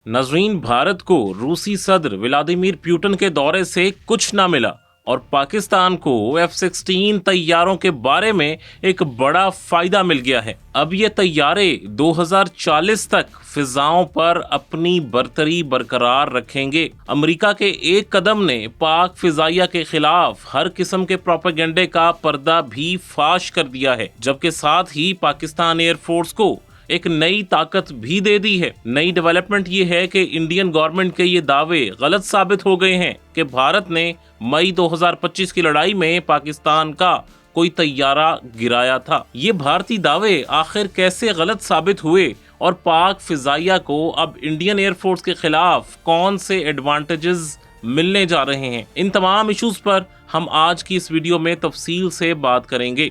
नाज़रीन, भारत को रूसी सदर व्लादिमीर पुतिन के दौरे से कुछ ना मिला और पाकिस्तान को F-16 तैयारों के बारे में एक बड़ा फायदा मिल गया है। अब ये तैयारे 2040 तक फिजाओं पर अपनी बरतरी बरकरार रखेंगे। अमेरिका के एक कदम ने पाक फिजाइया के खिलाफ हर किस्म के प्रोपेगेंडे का पर्दा भी फाश कर दिया है, जबकि साथ ही पाकिस्तान एयरफोर्स को एक नई ताकत भी दे दी है। नई डेवलपमेंट ये है कि इंडियन गवर्नमेंट के ये दावे गलत साबित हो गए हैं कि भारत ने मई 2025 की लड़ाई में पाकिस्तान का कोई तैयारा गिराया था। ये भारतीय दावे आखिर कैसे गलत साबित हुए और पाक फिजाइया को अब इंडियन एयरफोर्स के खिलाफ कौन से एडवांटेजेस मिलने जा रहे हैं, इन तमाम इश्यूज पर हम आज की इस वीडियो में तफसील से बात करेंगे।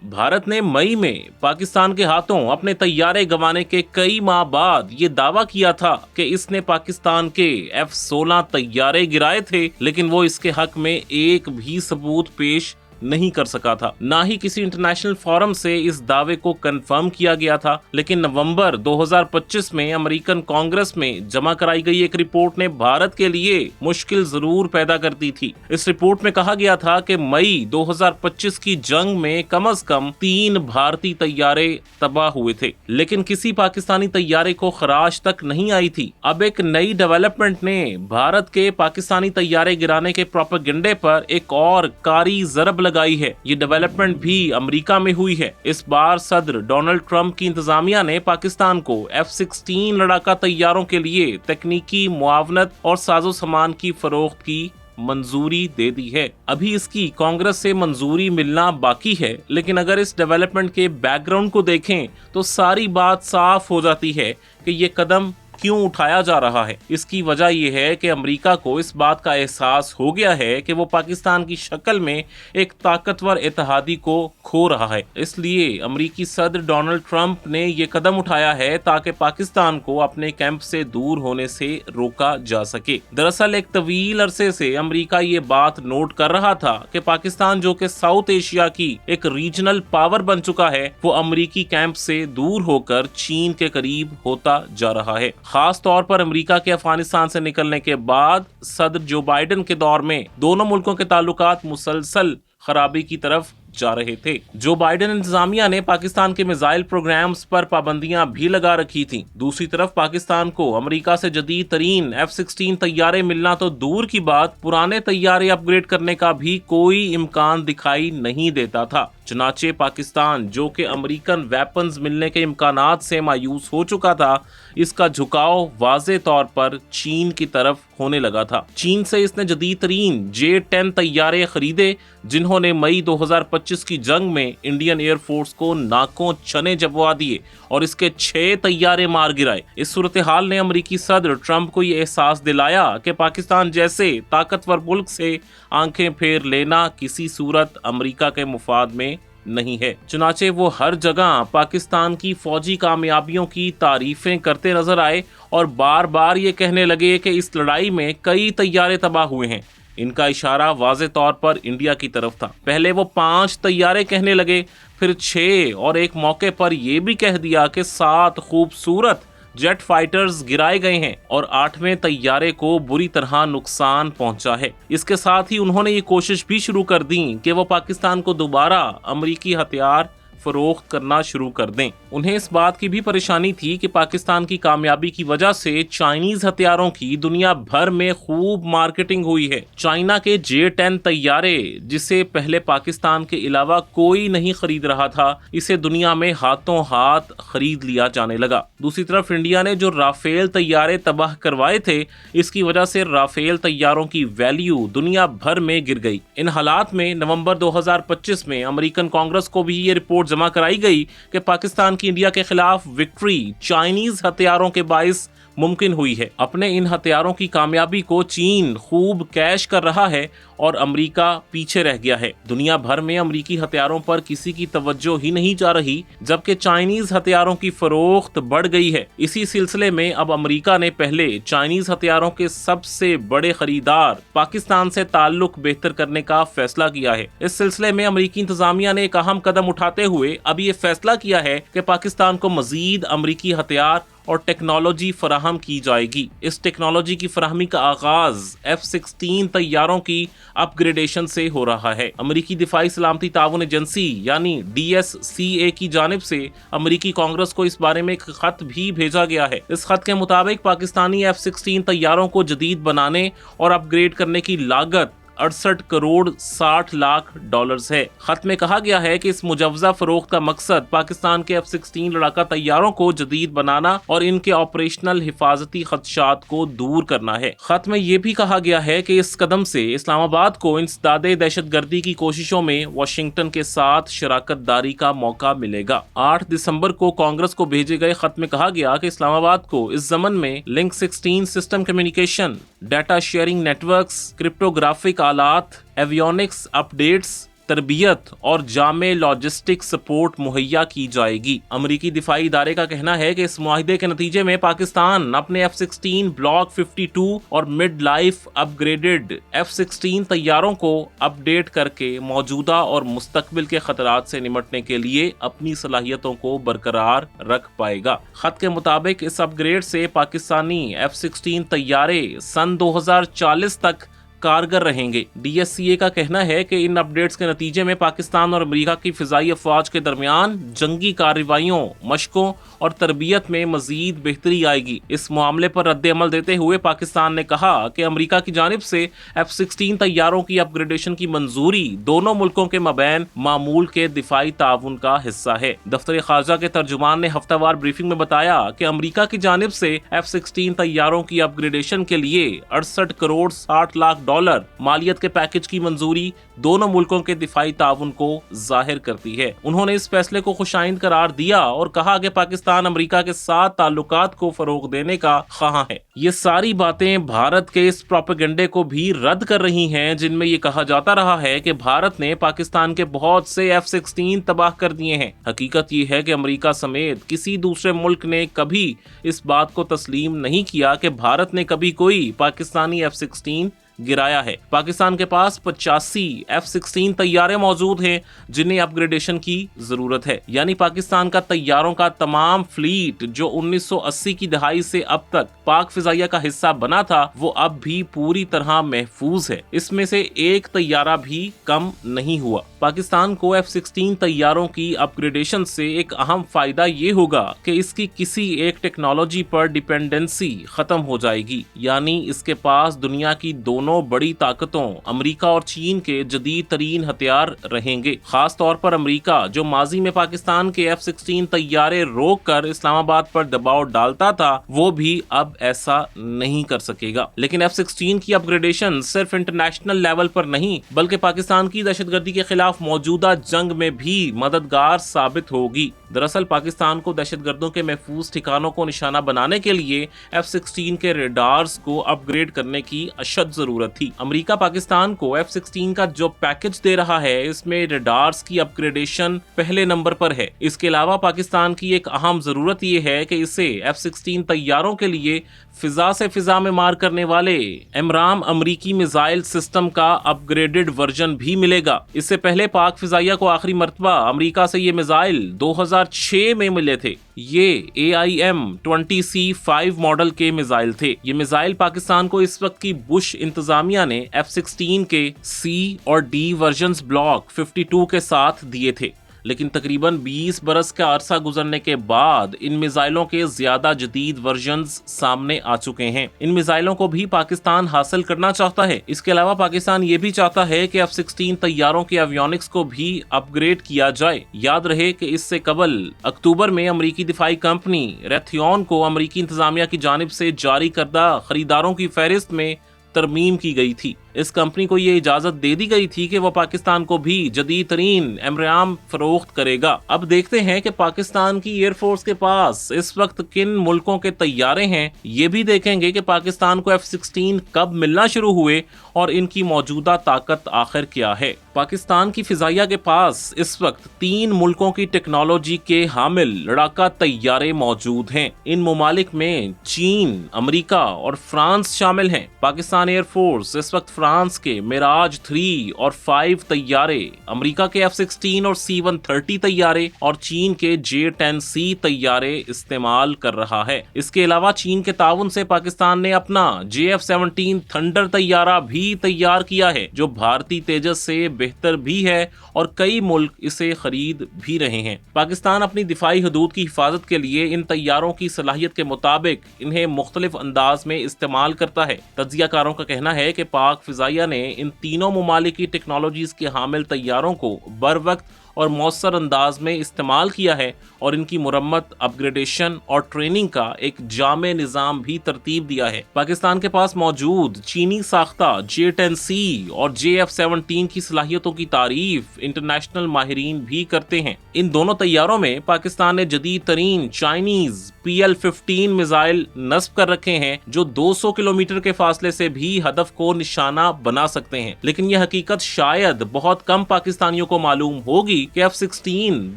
भारत ने मई में पाकिस्तान के हाथों अपने तैयारे गंवाने के कई माह बाद ये दावा किया था कि इसने पाकिस्तान के F-16 तैयारे गिराए थे, लेकिन वो इसके हक में एक भी सबूत पेश नहीं कर सका था। ना ही किसी इंटरनेशनल फोरम से इस दावे को कंफर्म किया गया था। लेकिन नवंबर 2025 में अमेरिकन कांग्रेस में जमा कराई गई एक रिपोर्ट ने भारत के लिए मुश्किल जरूर पैदा कर दी थी। इस रिपोर्ट में कहा गया था कि मई 2025 की जंग में कम से कम 3 भारतीय तैयारे तबाह हुए थे, लेकिन किसी पाकिस्तानी तैयारे को खराश तक नहीं आई थी। अब एक नई डेवलपमेंट ने भारत के पाकिस्तानी तैयारे गिराने के प्रोपेगेंडे पर एक और कारी जरब लगाई है। ये डेवलपमेंट भी अमेरिका में हुई है। इस बार सदर डोनाल्ड ट्रंप की इंतजामिया ने पाकिस्तान को F-16 लड़ाका तैयारों के लिए तकनीकी मुआवनत और साजो सामान की फरोख्त की मंजूरी दे दी है। अभी इसकी कांग्रेस से मंजूरी मिलना बाकी है, लेकिन अगर इस डेवलपमेंट के बैकग्राउंड को देखें तो सारी बात साफ हो जाती है कि ये कदम क्यों उठाया जा रहा है। इसकी वजह यह है कि अमेरिका को इस बात का एहसास हो गया है कि वो पाकिस्तान की शक्ल में एक ताकतवर इत्तेहादी को खो रहा है। इसलिए अमेरिकी सदर डोनाल्ड ट्रंप ने ये कदम उठाया है ताकि पाकिस्तान को अपने कैंप से दूर होने से रोका जा सके। दरअसल एक तवील अरसे से अमेरिका ये बात नोट कर रहा था कि पाकिस्तान, जो कि साउथ एशिया की एक रीजनल पावर बन चुका है, वो अमेरिकी कैंप से दूर होकर चीन के करीब होता जा रहा है। खास तौर पर अमेरिका के अफगानिस्तान से निकलने के बाद सदर जो बाइडेन के दौर में दोनों मुल्कों के ताल्लुकात मुसलसल खराबी की तरफ जा रहे थे। जो बाइडेन इंतजामिया ने पाकिस्तान के मिसाइल प्रोग्राम्स पर पाबंदियां भी लगा रखी थी। दूसरी तरफ पाकिस्तान को अमेरिका से जदीद तरीन F-16 तैयारे मिलना तो दूर की बात, पुराने तैयारे अपग्रेड करने का भी कोई इम्कान दिखाई नहीं देता था। चुनाचे पाकिस्तान, जो कि अमेरिकन वेपन्स मिलने के इम्कानात से मायूस हो चुका था, इसका झुकाव वाज़े तौर पर चीन की तरफ होने लगा था। चीन से इसने जदीद तरीन J-10 तैयारे खरीदे, जिन्होंने मई 2025 की जंग में इंडियन एयरफोर्स को नाकों चने जबवा दिए और इसके 6 तैयारे मार गिराए। इस सूरत हाल ने अमेरिकी सदर ट्रंप को ये एहसास दिलाया कि पाकिस्तान जैसे ताकतवर मुल्क से आंखें फेर लेना किसी सूरत अमेरिका के मुफाद में नहीं है। चुनाचे वो हर जगह पाकिस्तान की फौजी कामयाबियों की तारीफें करते नजर आए और बार बार ये कहने लगे कि इस लड़ाई में कई तैयारे तबाह हुए हैं। इनका इशारा वाज़े तौर पर इंडिया की तरफ था। पहले वो 5 तैयारे कहने लगे, फिर 6 और एक मौके पर यह भी कह दिया कि 7 खूबसूरत जेट फाइटर्स गिराए गए हैं और 8वें तैयारे को बुरी तरह नुकसान पहुंचा है। इसके साथ ही उन्होंने ये कोशिश भी शुरू कर दी कि वो पाकिस्तान को दोबारा अमेरिकी हथियार फरोख्त करना शुरू कर दें। उन्हें इस बात की भी परेशानी थी कि पाकिस्तान की कामयाबी की वजह से चाइनीज हथियारों की दुनिया भर में खूब मार्केटिंग हुई है। चाइना के J-10 तैयारे, जिसे पहले पाकिस्तान के अलावा कोई नहीं खरीद रहा था, इसे दुनिया में हाथों हाथ खरीद लिया जाने लगा। दूसरी तरफ इंडिया ने जो राफेल तैयारे तबाह करवाए थे, इसकी वजह से राफेल तैयारों की वैल्यू दुनिया भर में गिर गई। इन हालात में नवंबर 2025 में अमेरिकन कांग्रेस को भी ये रिपोर्ट जमा कराई गई कि पाकिस्तान की इंडिया के खिलाफ विक्ट्री चाइनीज हथियारों के बाइस मुमकिन हुई है। अपने इन हथियारों की कामयाबी को चीन खूब कैश कर रहा है और अमेरिका पीछे रह गया है। दुनिया भर में अमेरिकी हथियारों पर किसी की तवज्जो ही नहीं जा रही, जबकि चाइनीज हथियारों की फरोख्त बढ़ गई है। इसी सिलसिले में अब अमेरिका ने पहले चाइनीज हथियारों के सबसे बड़े खरीदार पाकिस्तान से ताल्लुक बेहतर करने का फैसला किया है। इस सिलसिले में अमेरिकी इंतजामिया ने एक अहम कदम उठाते हुए अब ये फैसला किया है कि पाकिस्तान को मजीद अमेरिकी हथियार और टेक्नोलॉजी फराहम की जाएगी। इस टेक्नोलॉजी की फराहमी का आगाज F-16 तैयारों की अपग्रेडेशन से हो रहा है। अमेरिकी दिफाई सलामती ताउन एजेंसी यानी DSCA की जानिब से अमेरिकी कांग्रेस को इस बारे में एक खत भी भेजा गया है। इस खत के मुताबिक पाकिस्तानी F-16 तैयारों को जदीद बनाने और अपग्रेड करने की लागत 68 करोड़ 60 लाख डॉलर्स है। खत में कहा गया है कि इस मुजवजा फरोख्त का मकसद पाकिस्तान के F-16 लड़ाका तैयारों को जदीद बनाना और इनके ऑपरेशनल हिफाजती खदशात को दूर करना है। खत में यह भी कहा गया है कि इस कदम से इस्लामाबाद को इंसदादे दहशतगर्दी की कोशिशों में वाशिंगटन के साथ शराकत दारी का मौका मिलेगा। 8 दिसंबर को कांग्रेस को भेजे गए खत में कहा गया कि इस्लामाबाद को इस जमन में link 16 system communication, data sharing networks, cryptographic आलात, एवियोनिक्स अपडेट्स, तरबियत और जामे लॉजिस्टिक सपोर्ट मुहैया की जाएगी। अमेरिकी दिफाई इदारे का कहना है कि इस मुआहिदे के नतीजे में पाकिस्तान अपने F-16 ब्लॉक 52 और मिड लाइफ अपग्रेडेड F-16 तैयारों को अपडेट करके मौजूदा और मुस्तकबिल के खतरात से निमटने के लिए अपनी सलाहियतों को बरकरार रख पाएगा। खत के मुताबिक इस अपग्रेड से पाकिस्तानी F-16 तैयारे सन 2040 तक कारगर रहेंगे। DSCA का कहना है कि इन अपडेट्स के नतीजे में पाकिस्तान और अमेरिका की फिजाई अफवाज के दरमियान जंगी कार्रवाइयों, मशकों और तरबियत में मजीद बेहतरी आएगी। इस मामले पर रद्द-ए-अमल देते हुए पाकिस्तान ने कहा कि अमेरिका की जानिब से F-16 तैयारों की अपग्रेडेशन की मंजूरी दोनों मुल्कों के मबैन मामूल के दिफाई ताउन का हिस्सा है। दफ्तर खारजा के तर्जुमान ने हफ्तावार ब्रीफिंग में बताया कि अमेरिका की जानिब से F-16 तैयारों की अपग्रेडेशन के लिए 68 करोड़ 60 लाख डॉलर मालियत के पैकेज की मंजूरी दोनों मुल्कों के दिफाई ताउन को जाहिर करती है। उन्होंने इस फैसले को खुशाइंद करार दिया और कहा कि पाकिस्तान अमेरिका के साथ ताल्लुकात को फरोग देने का ख्वाह है। ये सारी बातें भारत के इस प्रोपेगेंडे को भी रद्द कर रही हैं जिनमें ये कहा जाता रहा है कि भारत ने पाकिस्तान के बहुत से F-16 तबाह कर दिए हैं। हकीकत ये है कि अमेरिका समेत किसी दूसरे मुल्क ने कभी इस बात को तस्लीम नहीं किया कि भारत ने कभी कोई पाकिस्तानी F-16 गिराया है। पाकिस्तान के पास 85 F-16 तैयारे मौजूद हैं जिन्हें अपग्रेडेशन की जरूरत है। यानी पाकिस्तान का तैयारों का तमाम फ्लीट जो 1980 की दहाई से अब तक पाक फिजाइया का हिस्सा बना था वो अब भी पूरी तरह महफूज है। इसमें से एक तैयारा भी कम नहीं हुआ। पाकिस्तान को F-16 तैयारों की अपग्रेडेशन से एक अहम फायदा ये होगा कि इसकी किसी एक टेक्नोलॉजी पर डिपेंडेंसी खत्म हो जाएगी। यानी इसके पास दुनिया की दोनों बड़ी ताकतों अमेरिका और चीन के जदीद तरीन हथियार रहेंगे। खास तौर पर अमेरिका जो माजी में पाकिस्तान के F-16 तैयारे रोक कर इस्लामाबाद पर दबाव डालता था वो भी अब ऐसा नहीं कर सकेगा। लेकिन F-16 की अपग्रेडेशन सिर्फ इंटरनेशनल लेवल पर नहीं बल्कि पाकिस्तान की दहशतगर्दी के खिलाफ मौजूदा जंग में भी मददगार साबित होगी। दरअसल पाकिस्तान को दहशतगर्दों के महफूज ठिकानों को निशाना बनाने के लिए F-16 के रेडार्स को अपग्रेड करने की अशद जरूरत थी। अमेरिका पाकिस्तान को F-16 का जो पैकेज दे रहा है इसमें रेडार्स की अपग्रेडेशन पहले नंबर पर है। इसके अलावा पाकिस्तान की एक अहम जरूरत यह है कि इसे F-16 तैयारों के लिए फिजा से फिजा में मार करने वाले एमराम अमरीकी मिसाइल सिस्टम का अपग्रेडेड वर्जन भी मिलेगा। इससे पहले पाक फिजाइया को आखिरी मर्तबा अमेरिका से ये मिसाइल 2006 में मिले थे। ये AIM-20C5 मॉडल के मिसाइल थे। ये मिसाइल पाकिस्तान को इस वक्त की बुश इंतजामिया ने F-16 के C और D वर्जन्स ब्लॉक 52 के साथ दिए थे। लेकिन तकरीबन 20 बरस का अरसा गुजरने के बाद इन मिसाइलों के ज्यादा जदीद वर्जन्स सामने आ चुके हैं। इन मिसाइलों को भी पाकिस्तान हासिल करना चाहता है। इसके अलावा पाकिस्तान ये भी चाहता है कि F-16 तैयारों के एवियोनिक्स को भी अपग्रेड किया जाए। याद रहे कि इससे कबल अक्टूबर में अमेरिकी दिफाई कंपनी रैथियन को अमेरिकी इंतजामिया की जानिब से जारी करदा खरीदारों की फहरिस्त में तरमीम की गई थी। इस कंपनी को ये इजाजत दे दी गई थी कि वो पाकिस्तान को भी जदीद तरीन एमराम फरोख्त करेगा। अब देखते हैं कि पाकिस्तान की एयरफोर्स के पास इस वक्त किन मुल्कों के तैयारे हैं। ये भी देखेंगे कि पाकिस्तान को F-16 कब मिलना शुरू हुए और इनकी मौजूदा ताकत आखिर क्या है। पाकिस्तान की फिजाइया के पास इस वक्त 3 मुल्कों की टेक्नोलॉजी के हामिल लड़ाका तैयारे मौजूद हैं। इन मुमालिक में चीन, अमेरिका और फ्रांस शामिल हैं। पाकिस्तान एयरफोर्स इस वक्त फ्रांस के मिराज 3 और 5 तैयारे, अमेरिका के F-16 और C-130 तैयारे और चीन के J-10C तैयारे इस्तेमाल कर रहा है। इसके अलावा चीन के ताउन से पाकिस्तान ने अपना JF-17 थंडर तैयारा भी तैयार किया है, जो भारतीय तेजस से बेहतर भी है और कई मुल्क इसे खरीद भी रहे हैं। पाकिस्तान अपनी दिफाई हदूद की हिफाजत के लिए इन तैयारों की सलाहियत के मुताबिक इन्हें मुख्तलिफ अंदाज में इस्तेमाल करता है। तज्जियाकारों का कहना है कि पाक फिजाइया ने इन तीनों मुमालिक की टेक्नोलॉजीज के हामिल तैयारों को बर वक्त और मौसर अंदाज में इस्तेमाल किया है और इनकी मुरम्मत, अपग्रेडेशन और ट्रेनिंग का एक जामे निज़ाम भी तरतीब दिया है। पाकिस्तान के पास मौजूद चीनी साख्ता J-10C और JF-17 की सलाहियतों की तारीफ इंटरनेशनल माहिरीन भी करते हैं। इन दोनों तैयारों में पाकिस्तान ने जदीद तरीन चाइनीज PL-15 मिसाइल नस्ब कर रखे हैं, जो 200 किलोमीटर के फासले से भी हदफ को निशाना बना सकते हैं। लेकिन यह हकीकत शायद बहुत कम पाकिस्तानियों को मालूम होगी कि F-16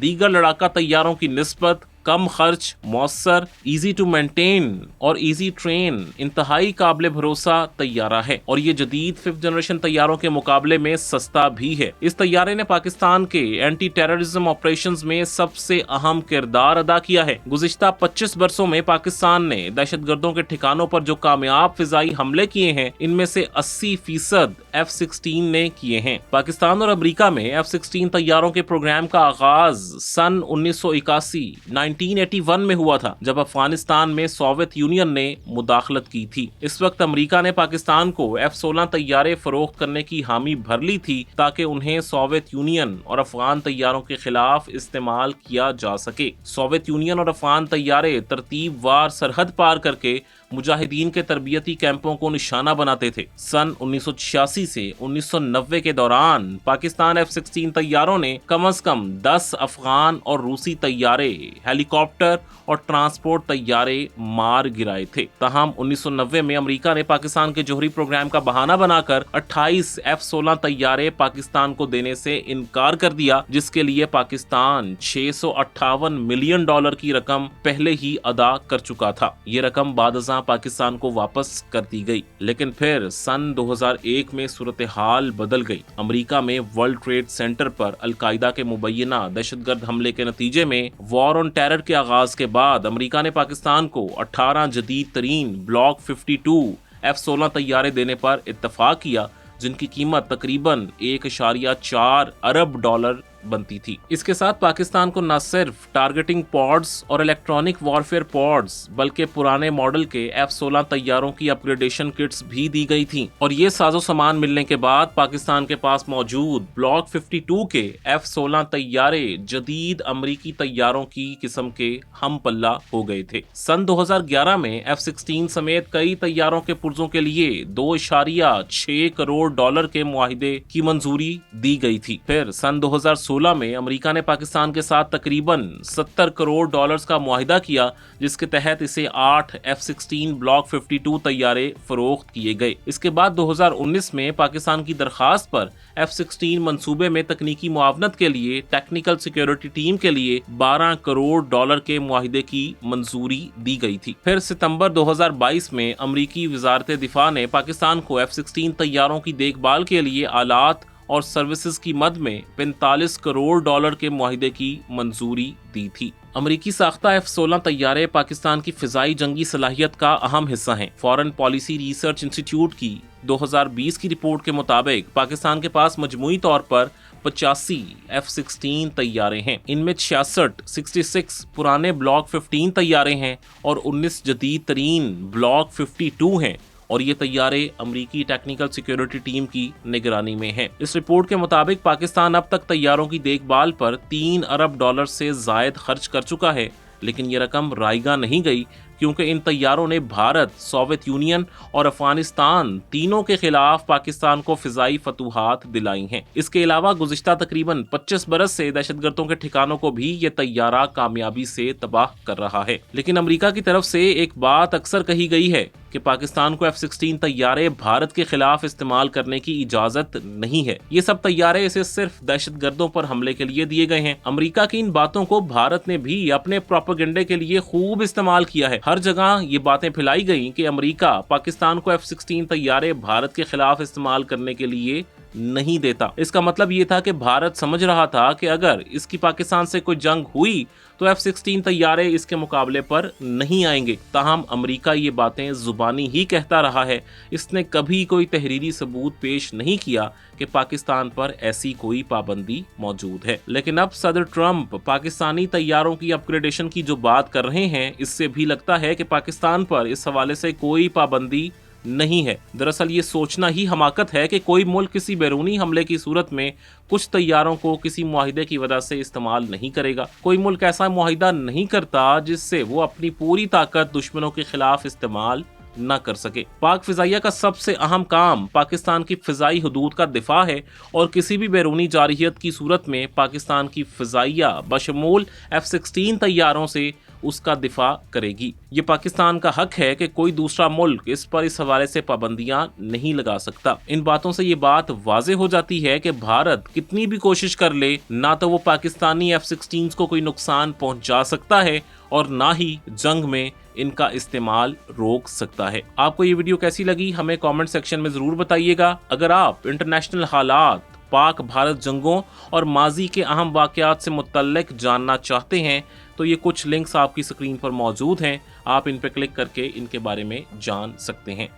दीगर लड़ाका तैयारों की निस्बत कम खर्च, मौसर, इजी टू मेंटेन और इजी ट्रेन, इंतहाई काबिल भरोसा तैयारा है और ये जदीद 5th जनरेशन तैयारों के मुकाबले में सस्ता भी है। इस तैयारे ने पाकिस्तान के एंटी टेररिज्म ऑपरेशंस में सबसे अहम किरदार अदा किया है। गुज़िश्ता 25 बरसों में पाकिस्तान ने दहशतगर्दों के ठिकानों पर जो कामयाब फिजाई हमले किए हैं, इनमें से 80% F-16 ने किए हैं। पाकिस्तान और अमेरिका में F-16 तैयारों के प्रोग्राम का आगाज सन 1981 में हुआ था, जब अफगानिस्तान में सोवियत यूनियन ने मुदाखलत की थी। इस वक्त अमेरिका ने पाकिस्तान को F-16 तैयारे फरोख्त करने की हामी भर ली थी ताकि उन्हें सोवियत यूनियन और अफगान तैयारों के खिलाफ इस्तेमाल किया जा सके। सोवियत यूनियन और अफगान तैयारे तरतीब वार सरहद पार करके मुजाहिदीन के तरबियती कैंपों को निशाना बनाते थे। सन 1986 से 1990 के दौरान पाकिस्तान F-16 तैयारों ने कम से कम 10 अफगान और रूसी तैयारे, हेलीकॉप्टर और ट्रांसपोर्ट तैयारे मार गिराए थे। ताहम 1990 में अमेरिका ने पाकिस्तान के जोहरी प्रोग्राम का बहाना बनाकर 28 F-16 तैयारे पाकिस्तान को देने से इनकार कर दिया, जिसके लिए पाकिस्तान $658 मिलियन की रकम पहले ही अदा कर चुका था। ये रकम बादशाह पाकिस्तान को वापस कर दी गई। लेकिन फिर सन 2001 में सूरत हाल बदल गई। अमेरिका में वर्ल्ड ट्रेड सेंटर पर अलकायदा के मुबैना दहशतगर्द हमले के नतीजे में वॉर ऑन टेरर के आगाज के बाद अमेरिका ने पाकिस्तान को 18 जदीद तरीन ब्लॉक 52 F-16 तैयारे देने पर इत्तफाक किया, जिनकी कीमत तकरीबन $1.4 अरब बनती थी। इसके साथ पाकिस्तान को न सिर्फ टारगेटिंग पॉड्स और इलेक्ट्रॉनिक वॉरफेयर पॉड्स, बल्कि पुराने मॉडल के F-16 तैयारों की अपग्रेडेशन किट्स भी दी गई थी। और ये साजो सामान मिलने के बाद पाकिस्तान के पास मौजूद ब्लॉक 52 के F-16 तैयारे जदीद अमरीकी तैयारों की किस्म के हम पल्ला हो गए थे। सन 2011 में F-16 समेत कई तैयारों के पुर्जों के लिए $2.6 करोड़ के मुआहिदे की मंजूरी दी गई थी। फिर सन 2016 में अमेरिका ने पाकिस्तान के साथ तकरीबन $70 करोड़ का मुआहिदा किया, जिसके तहत इसे 8 F-16 ब्लॉक 52 तैयारे फरोख्त किए गए। इसके बाद 2019 में पाकिस्तान की दरखास्त पर F-16 मंसूबे में तकनीकी मुआवनत के लिए टेक्निकल सिक्योरिटी टीम के लिए $12 करोड़ के मुआहिदे की मंजूरी दी गई थी। फिर सितंबर 2022 में अमरीकी वजारत दिफा ने पाकिस्तान को F-16 तैयारों की देखभाल के लिए आलात और सर्विसेज की मद में $45 करोड़ के मुआहिदे की मंजूरी दी थी। अमरीकी साख्ता F-16 तैयारे पाकिस्तान की फिजाई जंगी सलाहियत का अहम हिस्सा हैं। फॉरेन पॉलिसी रिसर्च इंस्टीट्यूट की 2020 की रिपोर्ट के मुताबिक पाकिस्तान के पास मजमूई तौर पर 85 F-16 तैयारे हैं। इनमें 66 पुराने ब्लॉक 15 तैयारे हैं और 19 जदीद तरीन ब्लॉक 52 हैं और ये तैयारे अमरीकी टेक्निकल सिक्योरिटी टीम की निगरानी में हैं। इस रिपोर्ट के मुताबिक पाकिस्तान अब तक तैयारों की देखभाल पर $3 अरब से जायद खर्च कर चुका है, लेकिन ये रकम राइगा नहीं गई क्योंकि इन तैयारों ने भारत, सोवियत यूनियन और अफगानिस्तान तीनों के खिलाफ पाकिस्तान को फिजाई फतूहात दिलाई हैं। इसके अलावा गुज़िश्ता तकरीबन 25 बरस से दहशतगर्दों के ठिकानों को भी ये तैयारा कामयाबी से तबाह कर रहा है। लेकिन अमेरिका की तरफ से एक बात अक्सर कही गई है कि पाकिस्तान को F-16 तैयारे भारत के खिलाफ इस्तेमाल करने की इजाजत नहीं है। ये सब तैयारे इसे सिर्फ दहशतगर्दों पर हमले के लिए दिए गए हैं। अमेरिका की इन बातों को भारत ने भी अपने प्रोपेगेंडे के लिए खूब इस्तेमाल किया है। हर जगह ये बातें फैलाई गई कि अमेरिका पाकिस्तान को F-16 तैयारे भारत के खिलाफ इस्तेमाल करने के लिए नहीं देता। इसका मतलब ये था कि भारत समझ रहा था कि अगर इसकी पाकिस्तान से कोई जंग हुई तो F-16 तैयारे इसके मुकाबले पर नहीं आएंगे। ताहम अमेरिका ये बातें जुबानी ही कहता रहा है, इसने कभी कोई तहरीरी सबूत पेश नहीं किया कि पाकिस्तान पर ऐसी कोई पाबंदी मौजूद है। लेकिन अब सदर ट्रंप पाकिस्तानी तैयारों की अपग्रेडेशन की जो बात कर रहे हैं, इससे भी लगता है कि पाकिस्तान पर इस हवाले से कोई पाबंदी नहीं है। दरअसल ये सोचना ही हमाकत है कि कोई मुल्क किसी बैरूनी हमले की सूरत में कुछ तैयारों को किसी मुआहिदे की वजह से इस्तेमाल नहीं करेगा। कोई मुल्क ऐसा मुआहिदा नहीं करता जिससे वो अपनी पूरी ताकत दुश्मनों के खिलाफ इस्तेमाल न कर सके। पाक फिजाइया का सबसे अहम काम पाकिस्तान की फिजाई हदूद का दिफा है और किसी भी बैरूनी जारहियत की सूरत में पाकिस्तान की फिजाइया बशमूल F-16 तैयारों से उसका दिफा करेगी। ये पाकिस्तान का हक है कि कोई दूसरा मुल्क इस पर इस हवाले से पाबंदियां नहीं लगा सकता। इन बातों से ये बात वाज़ेह हो जाती है कि भारत कितनी भी कोशिश कर ले, ना तो वो पाकिस्तानी F-16 को कोई नुकसान पहुंचा सकता है और ना ही जंग में इनका इस्तेमाल रोक सकता है। आपको ये वीडियो कैसी लगी हमें कमेंट सेक्शन में जरूर बताइएगा। अगर आप इंटरनेशनल हालात, पाक भारत जंगों और माजी के अहम वाक़यात से मुतल्लिक जानना चाहते हैं तो ये कुछ लिंक्स आपकी स्क्रीन पर मौजूद हैं, आप इन पर क्लिक करके इनके बारे में जान सकते हैं।